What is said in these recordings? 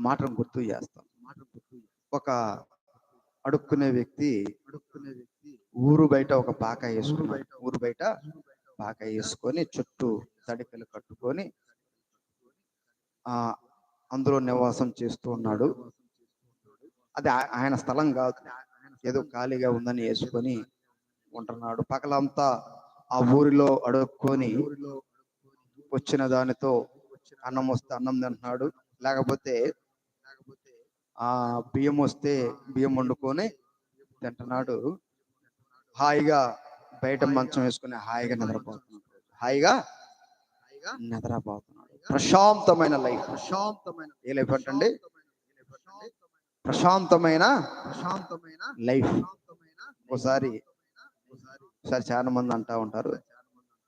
మాటను గుర్తు చేస్తాం. ఒక అడుక్కునే వ్యక్తి ఊరు బయట ఒక పాక వేసుకున్నాడు. ఊరు బయట పాక వేసుకొని చుట్టూ తడికలు కట్టుకొని అందులో నివాసం చేస్తూ ఉన్నాడు. అది ఆయన స్థలం కాదు, ఏదో ఖాళీగా ఉందని వేసుకొని ఉంటున్నాడు. పగలంతా ఆ ఊరిలో అడుక్కొని వచ్చిన దానితో అన్నం వస్తే అన్నం తింటున్నాడు, లేకపోతే బియ్యం వస్తే బియ్యం వండుకొని తింటున్నాడు. హాయిగా బయట మంచం వేసుకుని హాయిగా నిద్రపోతున్నాడు. ప్రశాంతమైన లైఫ్. ఏ లైఫ్ అంటండి? ప్రశాంతమైన లైఫ్. ఒకసారి చాలా మంది అంటా ఉంటారు,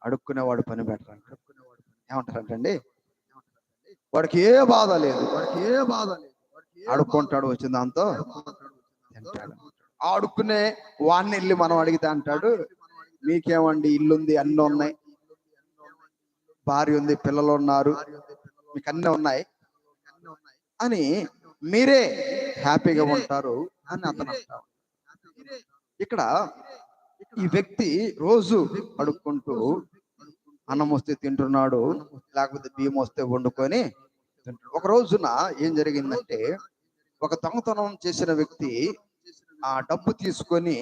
అడుక్కునేవాడు పని బెటర్ అంటారు. ఏమంటారంటండి? వాడికి ఏ బాధ లేదు, అడుక్కుంటాడు, వచ్చిన దాంతో తింటాడు. అడుక్కునే వాడిని వెళ్ళి మనం అడిగితే అంటాడు, మీకేమండి, ఇల్లుంది, అన్నీ ఉన్నాయి, భార్య ఉంది, పిల్లలు ఉన్నారు, మీకు అన్నీ ఉన్నాయి అని మీరే హ్యాపీగా ఉంటారు అని అతను అంటాడు. ఇక్కడ ఈ వ్యక్తి రోజు అడుక్కుంటూ అన్నం వస్తే తింటున్నాడు, లేకపోతే బియ్యం వస్తే వండుకొని తింటాడు. ఒక రోజున ఏం జరిగిందంటే, ఒక దొంగతనం చేసిన వ్యక్తి ఆ డబ్బు తీసుకొని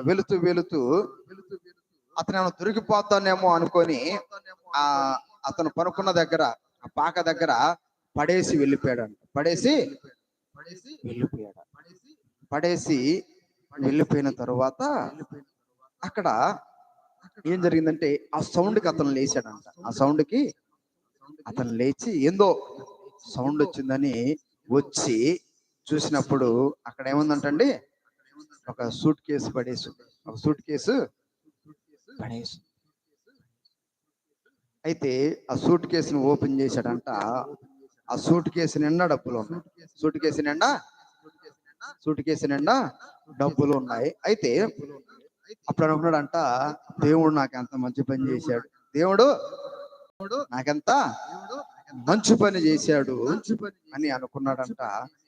వెళుతూ అతను ఏమైనా దొరికిపోతానేమో అనుకొని అతను పనుకున్న దగ్గర, ఆ పాక దగ్గర పడేసి వెళ్ళిపోయాడు. వెళ్ళిపోయిన తరువాత అక్కడ ఏం జరిగిందంటే, ఆ సౌండ్కి అతను లేచాడంట. ఆ సౌండ్కి అతను లేచి ఏందో సౌండ్ వచ్చిందని వచ్చి చూసినప్పుడు అక్కడ ఏముందంటండి, ఒక సూట్ కేసు పడేసి. అయితే ఆ సూట్ కేసుని ఓపెన్ చేశాడంట. ఆ సూట్ కేసు నిండా డబ్బులు ఉన్నాయి. సూట్ కేసు నిండా డబ్బులు ఉన్నాయి. అయితే అప్పుడు అనుకున్నాడంట, దేవుడు నాకు ఎంత మంచి పని చేశాడు, దేవుడు నాకెంత మంచి పని చేశాడు అని అనుకున్నాడంట.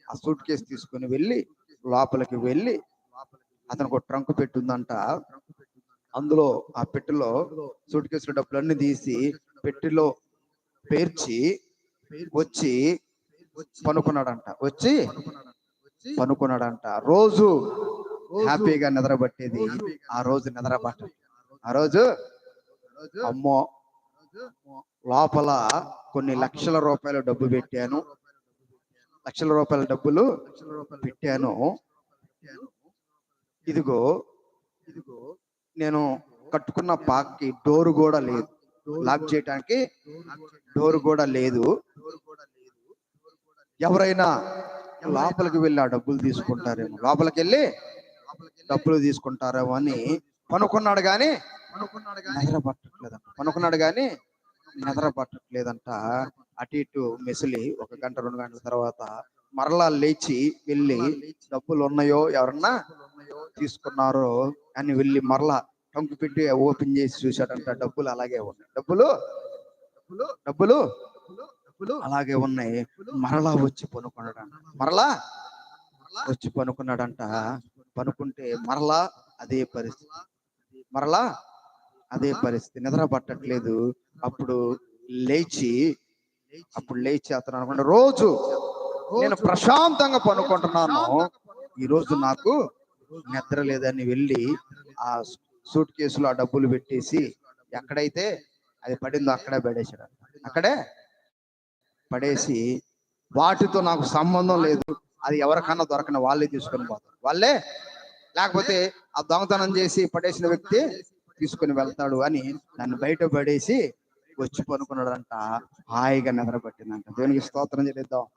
ఆ సూట్ కేసు తీసుకుని లోపలికి వెళ్ళి అతనికి ఒక ట్రంక్ పెట్టుందంట. అందులో ఆ పెట్టెలో సూట్ కేసులో డబ్బులన్నీ తీసి పెట్టెలో పేర్చి వచ్చి పనుకున్నాడంట. రోజు హ్యాపీగా నిద్రపట్టేది, ఆ రోజు ఆ రోజు అమ్మో, లోపల కొన్ని లక్షల రూపాయల డబ్బు పెట్టాను, డబ్బులు పెట్టాను, ఇదిగో నేను కట్టుకున్న పాక్కి డోరు కూడా లేదు, లాక్ చేయటానికి డోరు కూడా లేదు, ఎవరైనా లోపలికి వెళ్ళి ఆ డబ్బులు తీసుకుంటారేమో, డబ్బులు తీసుకుంటారేమో అని పనుకున్నాడు కానీ నిద్ర పట్టట్లేదంట. అటు ఇటు మెసిలి 1 గంట 2 గంటల తర్వాత మరలా లేచి వెళ్ళి డబ్బులు ఉన్నాయో, ఎవరన్నా తీసుకున్నారో అని వెళ్ళి మరలా టంకు పెట్టి ఓపెన్ చేసి చూశాడంట. డబ్బులు అలాగే ఉన్నాయి. డబ్బులు అలాగే ఉన్నాయి. మరలా వచ్చి పనుకున్నాడంట. పనుకుంటే మరలా అదే పరిస్థితి, నిద్ర పట్టట్లేదు. అప్పుడు లేచి అతను అనుకుంటా, రోజు నేను ప్రశాంతంగా పనుకుంటున్నాను, ఈ రోజు నాకు నిద్ర లేదని వెళ్ళి ఆ సూట్ కేసులో ఆ డబ్బులు పెట్టేసి ఎక్కడైతే అది పడిందో అక్కడే పడేసి వాటితో నాకు సంబంధం లేదు, అది ఎవరికన్నా దొరకని వాళ్ళే తీసుకొని పోతారు, లేకపోతే ఆ దొంగతనం చేసి పడేసిన వ్యక్తి తీసుకుని వెళ్తాడు అని దాన్ని బయట పడేసి వచ్చి పనుకున్నాడంట. హాయిగా నిద్ర పట్టిందంట. దేవునికి స్తోత్రం చెల్లిద్దాం.